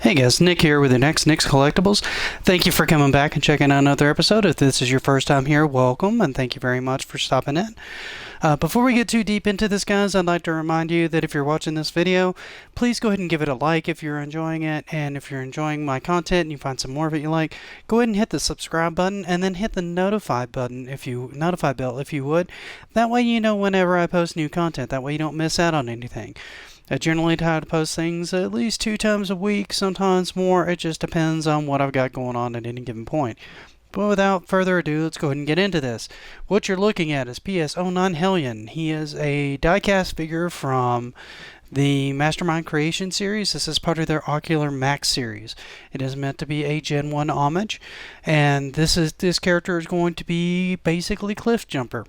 Hey guys, Nick here with the next Nick's Collectables. Thank you for coming back and checking out another episode. If this is your first time here, welcome, and thank you very much for stopping in. Before we get too deep into this, guys, I'd like to remind you that if you're watching this video, please go ahead and give it a like if you're enjoying it, and if you're enjoying my content and you find some more of it you like, go ahead and hit the subscribe button, and then hit the notify bell if you would. That way you know whenever I post new content. That way you don't miss out on anything. I generally try to post things at least 2 times a week, sometimes more. It just depends on what I've got going on at any given point. But without further ado, let's go ahead and get into this. What you're looking at is PS-09 Hellion. He is a die-cast figure from the Mastermind Creations series. This is part of their Ocular Max series. It is meant to be a Gen 1 homage, and this character is going to be basically Cliffjumper.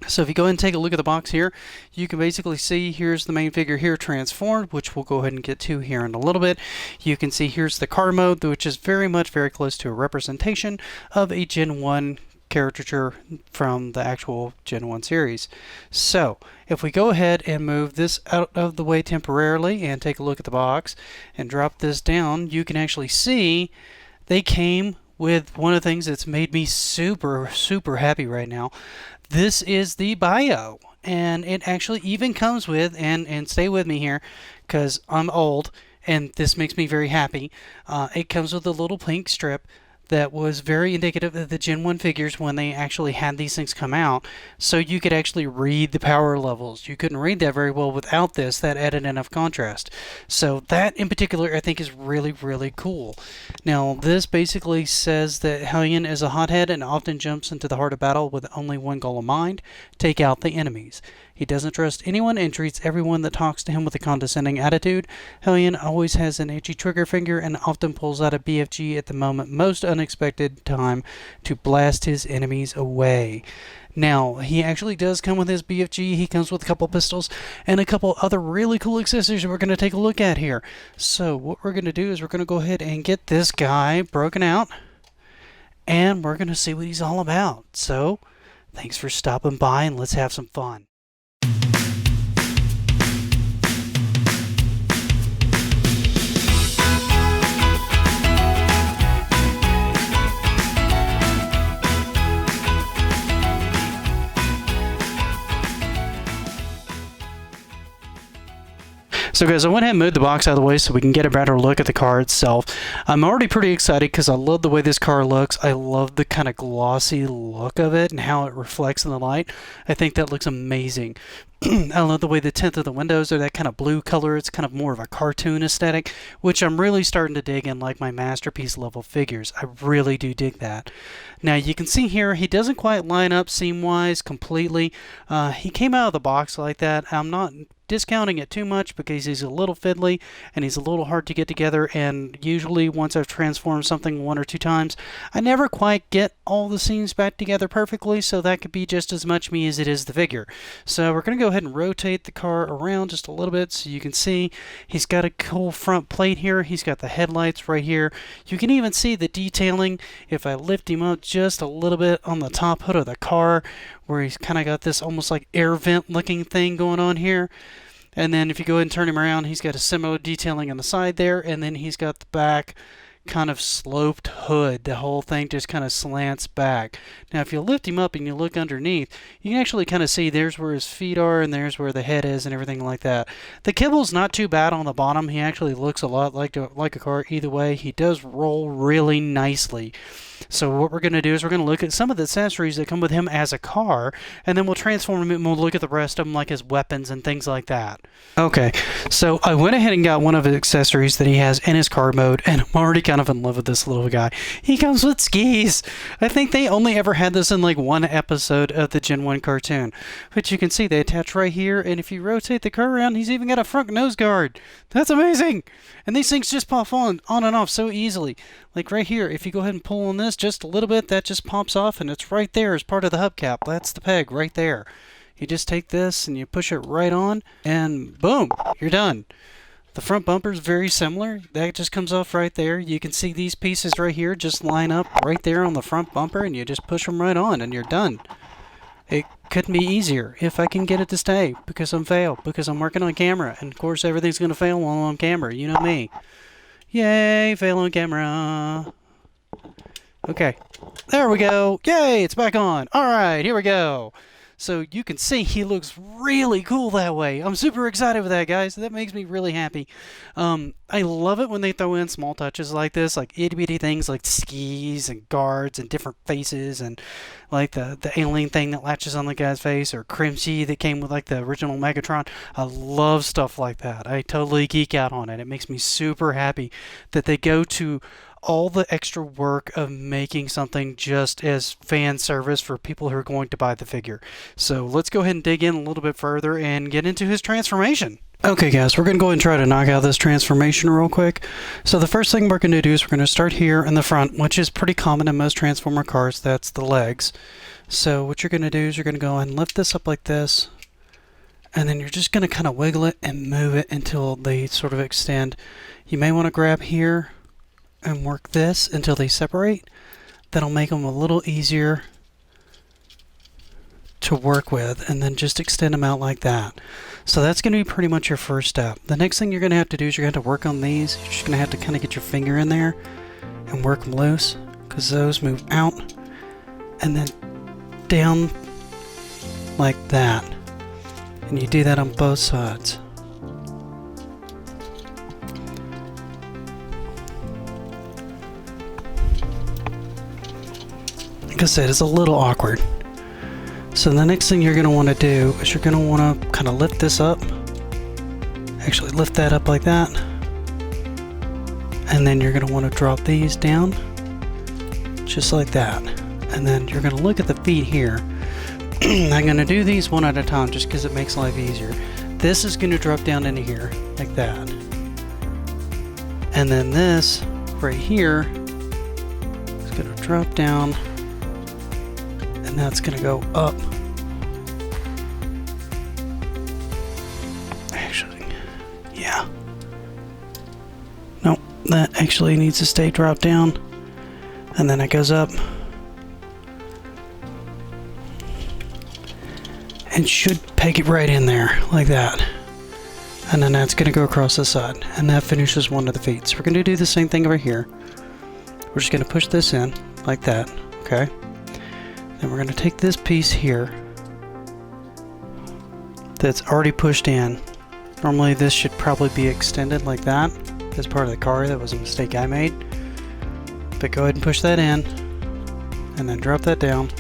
So if you go ahead and take a look at the box here, you can basically see here's the main figure here transformed, which we'll go ahead and get to here in a little bit. You can see here's the car mode, which is very close to a representation of a Gen 1 caricature from the actual Gen 1 series. So if we go ahead and move this out of the way temporarily and take a look at the box and drop this down, you can actually see they came with one of the things that's made me super happy right now. This is the bio, and it actually even comes with, and stay with me here because I'm old and this makes me very happy, it comes with a little pink strip that was very indicative of the Gen 1 figures when they actually had these things come out, so you could actually read the power levels. You couldn't read that very well without this. That added enough contrast. So that in particular I think is really cool. Now this basically says that Hellion is a hothead and often jumps into the heart of battle with only one goal in mind: take out the enemies. He doesn't trust anyone and treats everyone that talks to him with a condescending attitude. Hellion always has an itchy trigger finger and often pulls out a BFG at the most unexpected time to blast his enemies away. Now, he actually does come with his BFG. He comes with a couple pistols and a couple other really cool accessories we're going to take a look at here. So what we're going to do is we're going to go ahead and get this guy broken out, and we're going to see what he's all about. So thanks for stopping by, and let's have some fun. So guys, I went ahead and moved the box out of the way so we can get a better look at the car itself. I'm already pretty excited because I love the way this car looks. I love the kind of glossy look of it and how it reflects in the light. I think that looks amazing. I love the way the tint of the windows are that kind of blue color. It's kind of more of a cartoon aesthetic, which I'm really starting to dig in, like my masterpiece level figures. I really do dig that. Now you can see here he doesn't quite line up seam wise completely. He came out of the box like that. I'm not discounting it too much because he's a little fiddly and he's a little hard to get together, and usually once I've transformed something 1 or 2 times, I never quite get all the seams back together perfectly, so that could be just as much me as it is the figure. So we're going to go ahead and rotate the car around just a little bit so you can see he's got a cool front plate here. He's got the headlights right here. You can even see the detailing if I lift him up just a little bit on the top hood of the car, where he's kind of got this almost like air vent looking thing going on here. And then if you go ahead and turn him around, he's got a similar detailing on the side there, and then he's got the back kind of sloped hood. The whole thing just kind of slants back. Now if you lift him up and you look underneath, you can actually kind of see there's where his feet are and there's where the head is and everything like that. The kibble's not too bad on the bottom. He actually looks a lot like a car either way. He does roll really nicely. So what we're going to do is we're going to look at some of the accessories that come with him as a car, and then we'll transform him and we'll look at the rest of them, like his weapons and things like that. Okay, so I went ahead and got one of the accessories that he has in his car mode, and I'm already kind of in love with this little guy. He comes with skis. I think they only ever had this in like 1 episode of the Gen 1 cartoon. But you can see they attach right here, and if you rotate the car around, he's even got a front nose guard. That's amazing! And these things just pop on and off so easily. Like right here, if you go ahead and pull on this just a little bit, that just pops off, and it's right there as part of the hubcap. That's the peg right there. You just take this and you push it right on, and boom, you're done. The front bumper is very similar. That just comes off right there. You can see these pieces right here just line up right there on the front bumper, and you just push them right on, and you're done. It couldn't be easier if I can get it to stay, because I'm working on camera, and of course everything's going to fail while I'm on camera. You know me. Yay, fail on camera. Okay, there we go. Yay, it's back on. All right, here we go. So you can see he looks really cool that way. I'm super excited with that, guys. That makes me really happy. I love it when they throw in small touches like this, like itty bitty things like skis and guards and different faces, and like the alien thing that latches on the guy's face, or Crimsy that came with like the original Megatron. I love stuff like that. I totally geek out on it. It makes me super happy that they go to all the extra work of making something just as fan service for people who are going to buy the figure. So let's go ahead and dig in a little bit further and get into his transformation. Okay guys, we're going to go ahead and try to knock out this transformation real quick. So the first thing we're going to do is we're going to start here in the front, which is pretty common in most Transformer cars. That's the legs. So what you're going to do is you're going to go and lift this up like this, and then you're just going to kind of wiggle it and move it until they sort of extend. You may want to grab here and work this until they separate. That'll make them a little easier to work with, and then just extend them out like that. So that's going to be pretty much your first step. The next thing you're going to have to do is you're going to have to work on these. You're just going to have to kind of get your finger in there and work them loose, because those move out and then down like that. And you do that on both sides. Like I said, it's a little awkward. So the next thing you're going to want to do is you're going to want to kind of lift this up. Actually, lift that up like that. And then you're going to want to drop these down. Just like that. And then you're going to look at the feet here. I'm going to do these one at a time just because it makes life easier. This is going to drop down into here like that. And then this right here is going to drop down. And that's going to go up. Actually, yeah. Nope, that actually needs to stay dropped down. And then it goes up. And should peg it right in there, like that. And then that's going to go across the side. And that finishes one of the feet. So we're going to do the same thing over here. We're just going to push this in, like that, okay? Then we're going to take this piece here that's already pushed in. Normally this should probably be extended like that as part of the car. That was a mistake I made. But go ahead and push that in and then drop that down.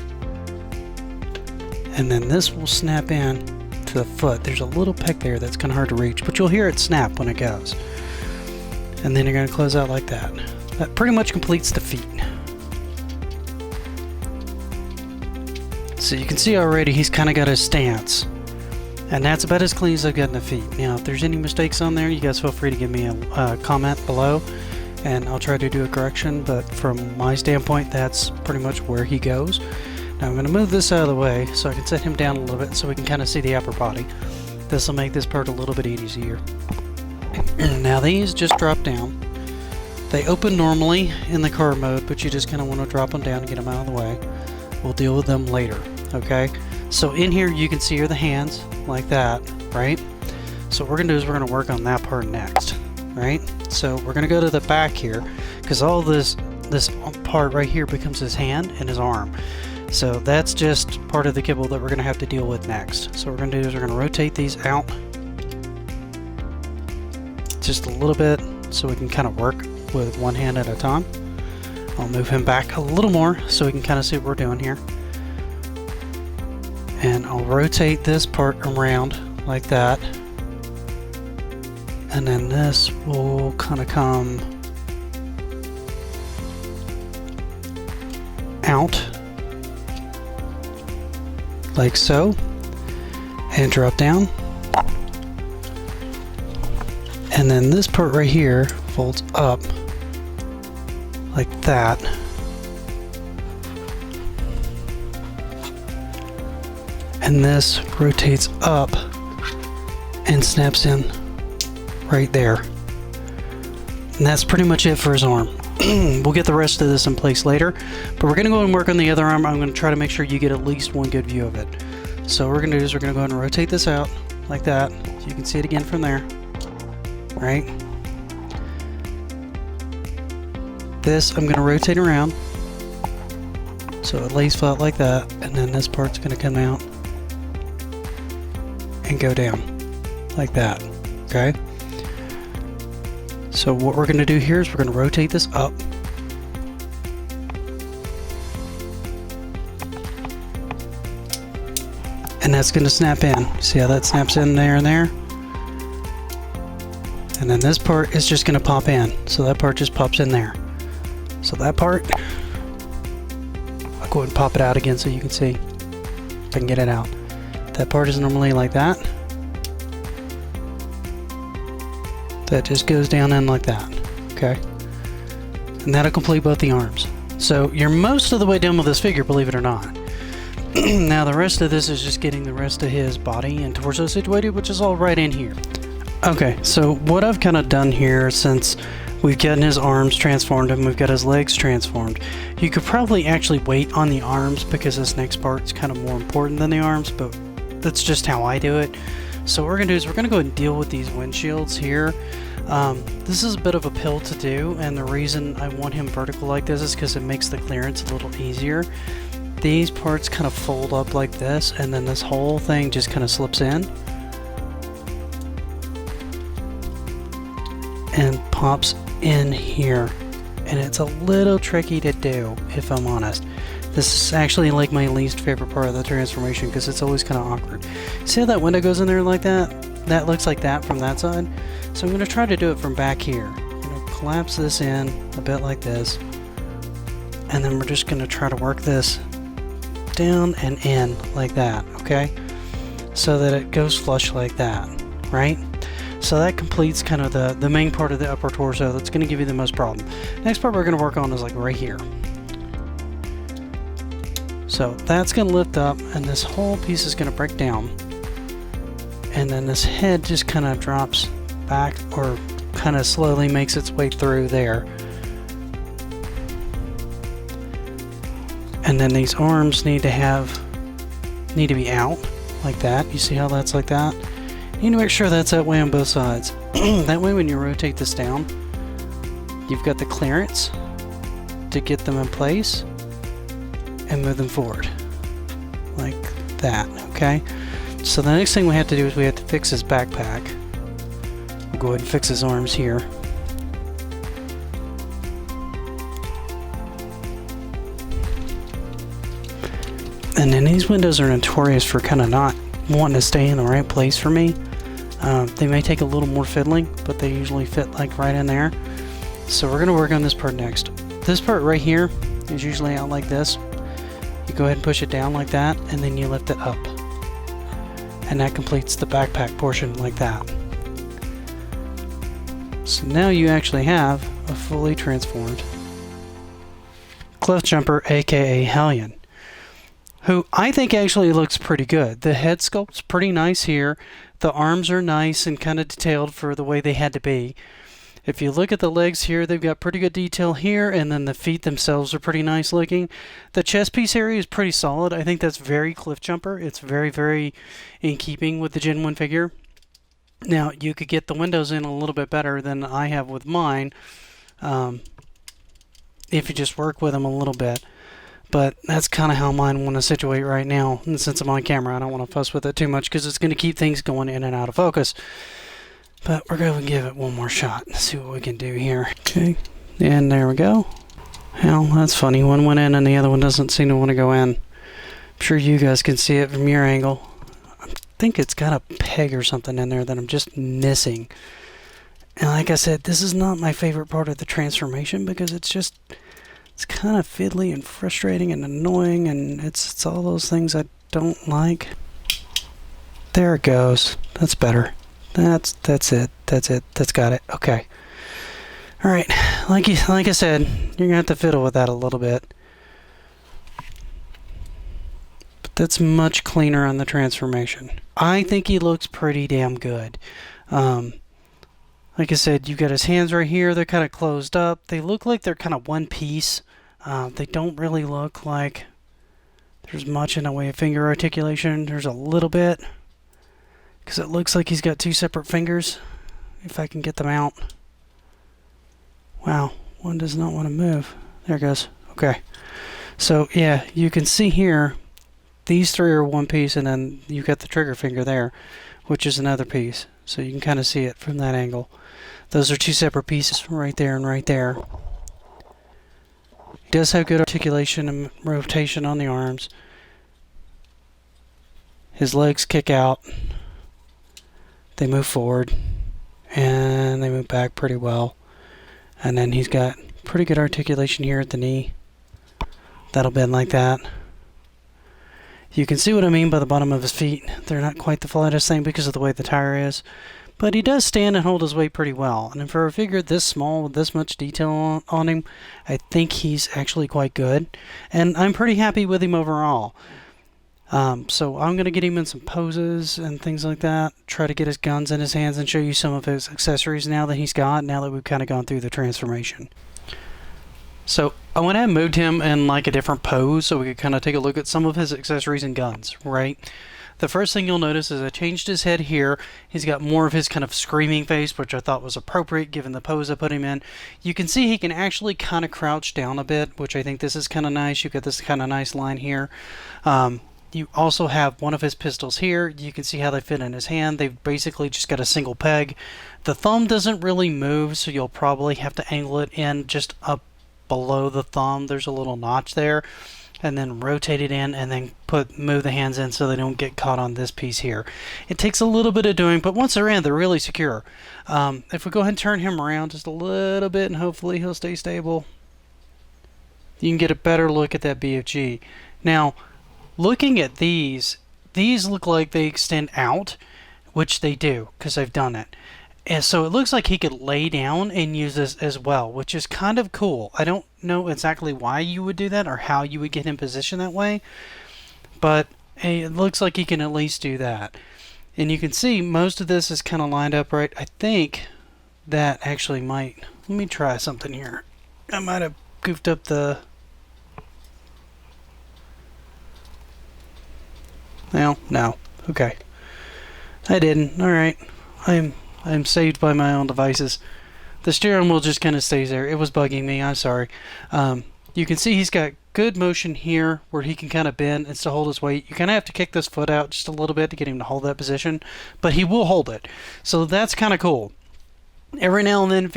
And then this will snap in to the foot. There's a little peg there that's kind of hard to reach, but you'll hear it snap when it goes. And then you're going to close out like that. That pretty much completes the feet. So you can see already he's kind of got his stance. And that's about as clean as I've gotten the feet. Now, if there's any mistakes on there, you guys feel free to give me a comment below, and I'll try to do a correction. But from my standpoint, that's pretty much where he goes. Now I'm going to move this out of the way so I can set him down a little bit so we can kind of see the upper body. This will make this part a little bit easier. Now these just drop down. They open normally in the car mode, but you just kind of want to drop them down and get them out of the way. We'll deal with them later, okay? So in here you can see are the hands, like that, right? So what we're going to do is we're going to work on that part next, right? So we're going to go to the back here, because all this part right here becomes his hand and his arm. So that's just part of the kibble that we're going to have to deal with next. So what we're going to do is we're going to rotate these out just a little bit so we can kind of work with one hand at a time. I'll move him back a little more so we can kind of see what we're doing here. And I'll rotate this part around like that. And then this will kind of come out like so and drop down. And then this part right here folds up like that. And this rotates up and snaps in right there. And that's pretty much it for his arm. We'll get the rest of this in place later, but we're going to go and work on the other arm. I'm going to try to make sure you get at least one good view of it. So what we're going to do is we're going to go ahead and rotate this out like that. So you can see it again from there. Right? This I'm going to rotate around so it lays flat like that, and then this part's going to come out and go down like that. Okay? So what we're going to do here is we're going to rotate this up. And that's going to snap in. See how that snaps in there and there? And then this part is just going to pop in. So that part just pops in there. So that part, I'll go ahead and pop it out again so you can see if I can get it out. That part is normally like that. That just goes down in like that. Okay? And that'll complete both the arms. So you're most of the way done with this figure, believe it or not. Now the rest of this is just getting the rest of his body and torso situated, which is all right in here. Okay, so what I've kind of done here, since we've gotten his arms transformed and we've got his legs transformed, you could probably actually wait on the arms because this next part's kind of more important than the arms, but that's just how I do it. So what we're going to do is we're going to go ahead and deal with these windshields here. This is a bit of a pill to do, and the reason I want him vertical like this is because it makes the clearance a little easier. These parts kind of fold up like this, and then this whole thing just kind of slips in and pops in here, and it's a little tricky to do, if I'm honest. This is actually like my least favorite part of the transformation because it's always kind of awkward. See how that window goes in there like that? That looks like that from that side. So I'm going to try to do it from back here. I'm going to collapse this in a bit like this, and then we're just going to try to work this down and in like that, okay? So that it goes flush like that, right? So that completes kind of the main part of the upper torso that's going to give you the most problem. Next part we're going to work on is like right here. So that's going to lift up, and this whole piece is going to break down, and then this head just kind of drops back, or kind of slowly makes its way through there. And then these arms need to be out like that. You see how that's like that? You need to make sure that's that way on both sides. That way when you rotate this down, you've got the clearance to get them in place and move them forward like that, okay? So the next thing we have to do is we have to fix his backpack. We'll go ahead and fix his arms here. And then these windows are notorious for kind of not wanting to stay in the right place for me. They may take a little more fiddling, but they usually fit like right in there. So we're going to work on this part next. This part right here is usually out like this. You go ahead and push it down like that, and then you lift it up. And that completes the backpack portion like that. So now you actually have a fully transformed Cliffjumper, aka Hellion, who I think actually looks pretty good. The head sculpt's pretty nice here. The arms are nice and kind of detailed for the way they had to be. If you look at the legs here, they've got pretty good detail here, and then the feet themselves are pretty nice looking. The chest piece area is pretty solid. I think that's very Cliffjumper. It's very, very in keeping with the Gen 1 figure. Now, you could get the windows in a little bit better than I have with mine, if you just work with them a little bit. But that's kind of how mine want to situate right now. And since I'm on camera, I don't want to fuss with it too much because it's going to keep things going in and out of focus. But we're going to give it one more shot. Let's see what we can do here. Okay, and there we go. Well, that's funny. One went in and the other one doesn't seem to want to go in. I'm sure you guys can see it from your angle. I think it's got a peg or something in there that I'm just missing. And like I said, this is not my favorite part of the transformation because it's kind of fiddly and frustrating and annoying, and it's all those things I don't like. There it goes. That's better. That's it. That's got it. Okay. All right. Like I said, you're gonna have to fiddle with that a little bit. But that's much cleaner on the transformation. I think he looks pretty damn good. Like I said, you got his hands right here. They're kind of closed up. They look like they're kind of one piece. They don't really look like there's much in the way of finger articulation. There's a little bit, because it looks like he's got two separate fingers, if I can get them out. Wow, One does not want to move. There it goes. Okay. So yeah, you can see here, these three are one piece, and then you got the trigger finger there, which is another piece. So you can kind of see it from that angle. Those are two separate pieces right there and right there. He does have good articulation and rotation on the arms. His legs kick out. They move forward. And they move back pretty well. And then he's got pretty good articulation here at the knee. That'll bend like that. You can see what I mean by the bottom of his feet. They're not quite the flattest thing because of the way the tire is. But he does stand and hold his weight pretty well. And for a figure this small with this much detail on him, I think he's actually quite good. And I'm pretty happy with him overall. So I'm going to get him in some poses and things like that. Try to get his guns in his hands and show you some of his accessories now that he's got, now that we've kind of gone through the transformation. So I went ahead and moved him in like a different pose so we could kind of take a look at some of his accessories and guns, right? The first thing you'll notice is I changed his head here. He's got more of his kind of screaming face, which I thought was appropriate given the pose I put him in. You can see he can actually kind of crouch down a bit, which I think this is kind of nice. You got this kind of nice line here. You also have one of his pistols here. You can see how they fit in his hand. They've basically just got a single peg. The thumb doesn't really move, so you'll probably have to angle it in just up below the thumb. There's a little notch there. And then rotate it in and then move the hands in so they don't get caught on this piece here. It takes a little bit of doing, but once they're in, they're really secure. If we go ahead and turn him around just a little bit and hopefully he'll stay stable, you can get a better look at that BFG. Now, looking at these look like they extend out, which they do because I've done it. And so it looks like he could lay down and use this as well, which is kind of cool. I don't know exactly why you would do that or how you would get him positioned that way, but it looks like he can at least do that. And you can see most of this is kind of lined up right. I think that actually might... Let me try something here. I might have goofed up the... No. Okay. I didn't. Alright. I'm saved by my own devices. The steering wheel just kind of stays there. It was bugging me. I'm sorry. You can see he's got good motion here where he can kind of bend and still hold his weight. You kind of have to kick this foot out just a little bit to get him to hold that position, but he will hold it. So that's kind of cool. Every now and then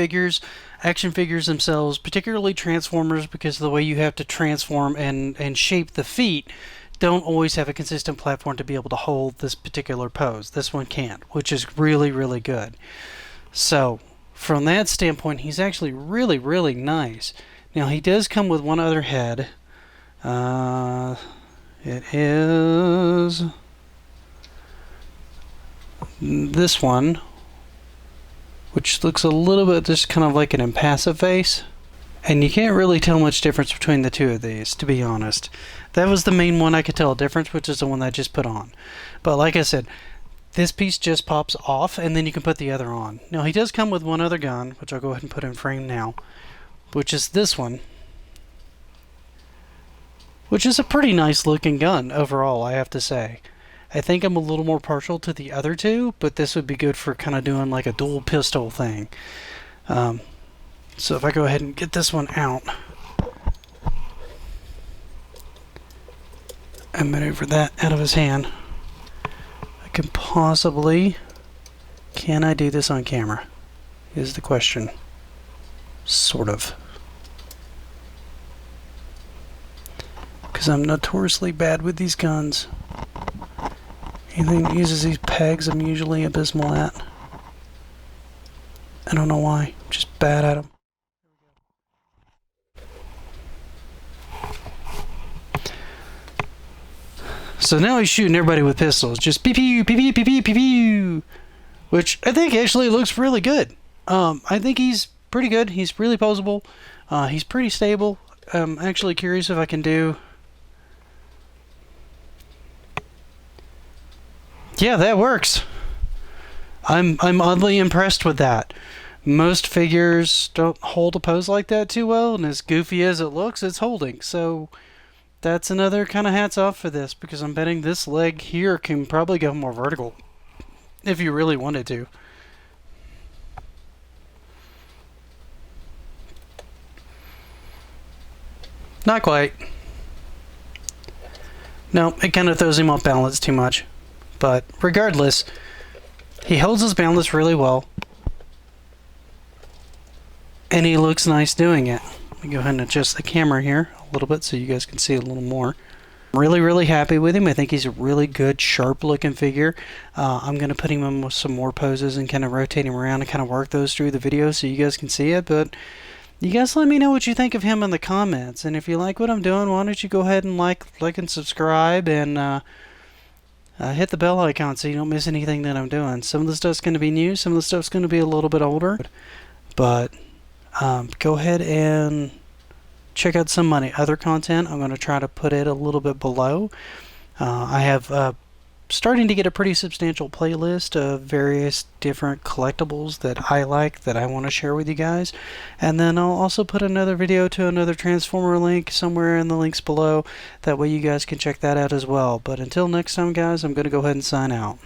action figures themselves, particularly Transformers, because of the way you have to transform and shape the feet, don't always have a consistent platform to be able to hold this particular pose. This one can't, which is really, really good. So, from that standpoint, he's actually really, really nice. Now, he does come with one other head. It is this one, which looks a little bit just kind of like an impassive face. And you can't really tell much difference between the two of these, to be honest. That was the main one I could tell a difference, which is the one that I just put on. But like I said, this piece just pops off, and then you can put the other on. Now, he does come with one other gun, which I'll go ahead and put in frame now, which is this one, which is a pretty nice looking gun overall, I have to say. I think I'm a little more partial to the other two, but this would be good for kind of doing like a dual pistol thing. So if I go ahead and get this one out and maneuver that out of his hand, I can possibly... Can I do this on camera? Is the question. Sort of. Because I'm notoriously bad with these guns. Anything that uses these pegs, I'm usually abysmal at. I don't know why. I'm just bad at them. So now he's shooting everybody with pistols. Just pew pew pew pew pew pew pew pew, which I think actually looks really good. I think he's pretty good. He's really poseable. He's pretty stable. I'm actually curious if I can do... Yeah, that works. I'm oddly impressed with that. Most figures don't hold a pose like that too well, and as goofy as it looks, it's holding. So that's another kind of hats off for this, because I'm betting this leg here can probably go more vertical if you really wanted to. Not quite. No, it kind of throws him off balance too much. But regardless, he holds his balance really well. And he looks nice doing it. Let me go ahead and adjust the camera here a little bit so you guys can see a little more. I'm really, really happy with him. I think he's a really good, sharp-looking figure. I'm going to put him in with some more poses and kind of rotate him around and kind of work those through the video so you guys can see it. But you guys let me know what you think of him in the comments. And if you like what I'm doing, why don't you go ahead and like and subscribe and hit the bell icon so you don't miss anything that I'm doing. Some of the stuff's going to be new. Some of the stuff's going to be a little bit older. But go ahead and check out some of my other content. I'm going to try to put it a little bit below. I have starting to get a pretty substantial playlist of various different collectibles that I like that I want to share with you guys. And then I'll also put another video to another Transformer link somewhere in the links below. That way you guys can check that out as well. But until next time, guys, I'm going to go ahead and sign out.